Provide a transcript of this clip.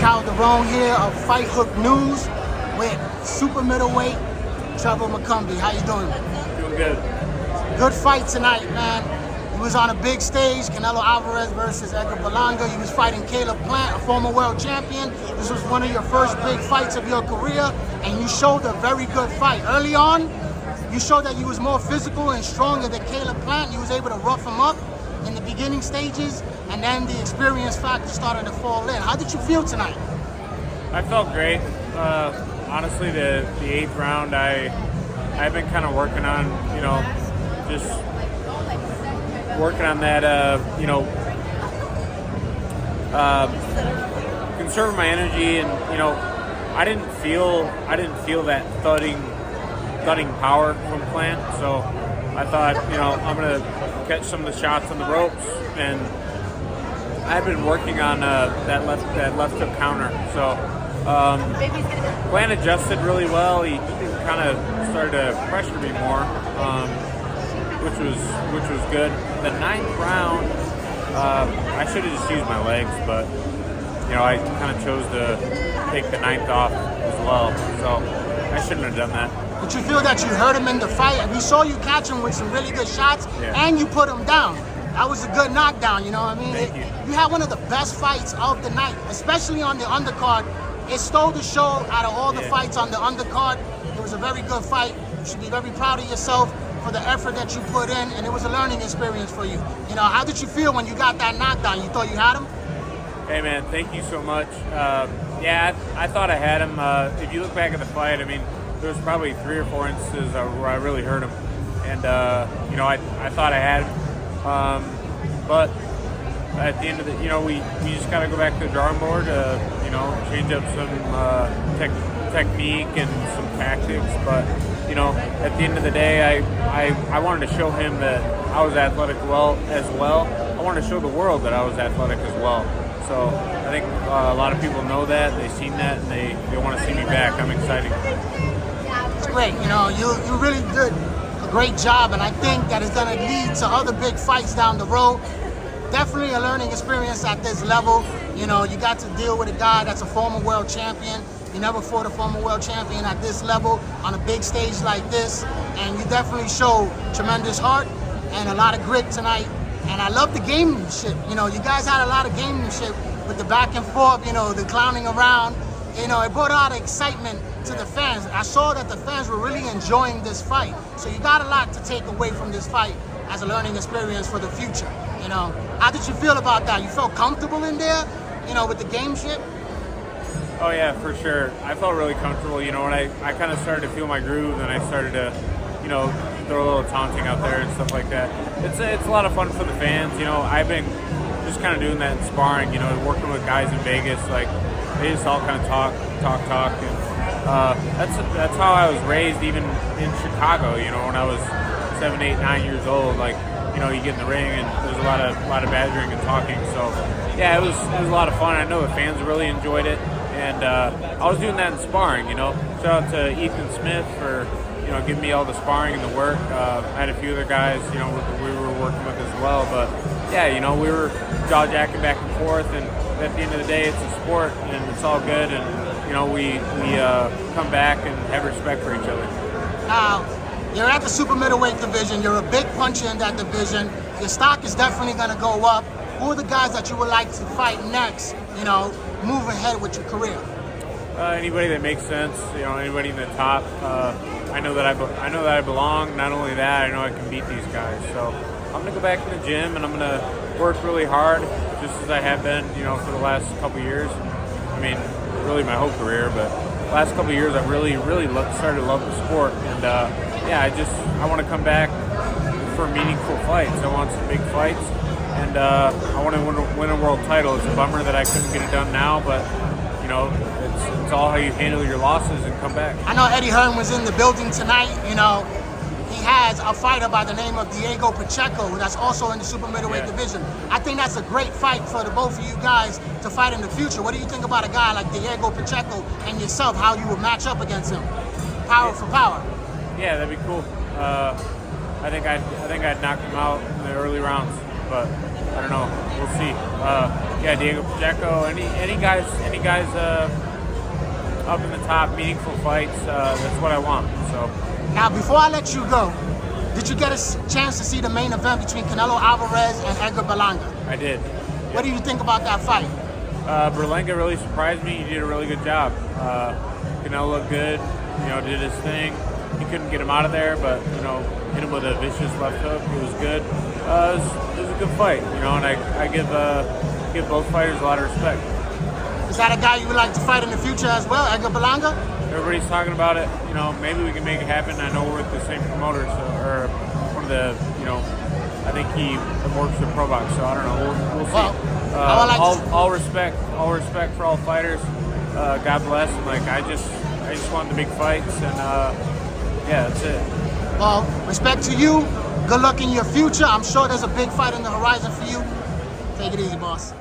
Calderon here of Fight Hook News with super middleweight Trevor McCumby. How you doing? Doing good. Good fight tonight, man. You was on a big stage, Canelo Alvarez versus Berlanga. You was fighting Caleb Plant, a former world champion. This was one of your first big fights of your career, and you showed a very good fight. Early on, you showed that you was more physical and stronger than Caleb Plant. You was able to rough him up in the beginning stages, and then the experience factor started to fall in. How did you feel tonight? I felt great. Honestly, the 8th round, I've been kind of working on, just working on that, conserving my energy, and I didn't feel that thudding power from Plant, so I thought, I'm gonna catch some of the shots on the ropes, and I've been working on that left hook counter. So Plant adjusted really well. He kind of started to pressure me more, which was good. The 9th round, I should have just used my legs, but I kind of chose to take the 9th off as well. So I shouldn't have done that. But you feel that you hurt him in the fight? We saw you catch him with some really good shots, and you put him down. That was a good knockdown, you know what I mean? Thank you. You had one of the best fights of the night, especially on the undercard. It stole the show out of all the fights on the undercard. It was a very good fight. You should be very proud of yourself for the effort that you put in, and it was a learning experience for you. How did you feel when you got that knockdown? You thought you had him? Hey man, thank you so much. I thought I had him. If you look back at the fight, there was probably 3 or 4 instances where I really hurt him, and I thought I had him. But at the end of the, we just got to go back to the drawing board, change up some technique and some tactics. But at the end of the day, I wanted to show him that I was athletic as well. I wanted to show the world that I was athletic as well. So I think a lot of people know that, they've seen that, and they want to see me back. I'm excited. It's great. You really did a great job, and I think that it's going to lead to other big fights down the road. Definitely a learning experience at this level. You got to deal with a guy that's a former world champion. You never fought a former world champion at this level on a big stage like this, and you definitely showed tremendous heart and a lot of grit tonight. And I love the gamemanship. You guys had a lot of gamemanship with the back and forth, the clowning around. It brought a lot of excitement to the fans. I saw that the fans were really enjoying this fight. So you got a lot to take away from this fight as a learning experience for the future. How did you feel about that? You felt comfortable in there, with the gamemanship? Oh yeah, for sure. I felt really comfortable. When I kind of started to feel my groove, and I started to, throw a little taunting out there and stuff like that. It's a lot of fun for the fans. I've been just kind of doing that in sparring. Working with guys in Vegas, like they just all kind of talk, and that's how I was raised, even in Chicago. When I was 7, 8, 9 years old, like you get in the ring and there's a lot of badgering and talking. So yeah, it was a lot of fun. I know the fans really enjoyed it, and I was doing that in sparring. Shout out to Ethan Smith for giving me all the sparring and the work. I had a few other guys we were working with as well, but yeah, we were jaw-jacking back and forth, and at the end of the day, it's a sport and it's all good, and we come back and have respect for each other. Now, you're at the super middleweight division. You're a big puncher in that division. Your stock is definitely going to go up. Who are the guys that you would like to fight next, move ahead with your career? Anybody that makes sense, anybody in the top. I know that I belong. Not only that, I know I can beat these guys. So I'm going to go back in the gym, and I'm going to work really hard, just as I have been, for the last couple years. Really my whole career, but the last couple years I've really started to love the sport, and I want to come back for meaningful fights. I want some big fights, and I want to win a world title. It's a bummer that I couldn't get it done now, but it's all how you handle your losses and come back. I know Eddie Hearn was in the building tonight. He has a fighter by the name of Diego Pacheco that's also in the super middleweight division. I think that's a great fight for the both of you guys to fight in the future. What do you think about a guy like Diego Pacheco and yourself, how you would match up against him, power for power? Yeah, that'd be cool. I think I'd knock him out in the early rounds, but I don't know. We'll see. yeah, Diego Pacheco, any guys up in the top, meaningful fights. That's what I want. So Now, before I let you go, did you get a chance to see the main event between Canelo Alvarez and Edgar Berlanga? I did. What do you think about that fight? Berlanga really surprised me. He did a really good job. Canelo looked good. Did his thing. He couldn't get him out of there, but hit him with a vicious left hook. It was good. It was a good fight. And I give both fighters a lot of respect. Is that a guy you would like to fight in the future as well, Edgar Berlanga? Everybody's talking about it. Maybe we can make it happen. I know we're with the same promoter, or one of the. I think he works with Pro Box, so I don't know. We'll see. All respect for all fighters. God bless. And I just want the big fights, and yeah, that's it. Well, respect to you. Good luck in your future. I'm sure there's a big fight in the horizon for you. Take it easy, boss.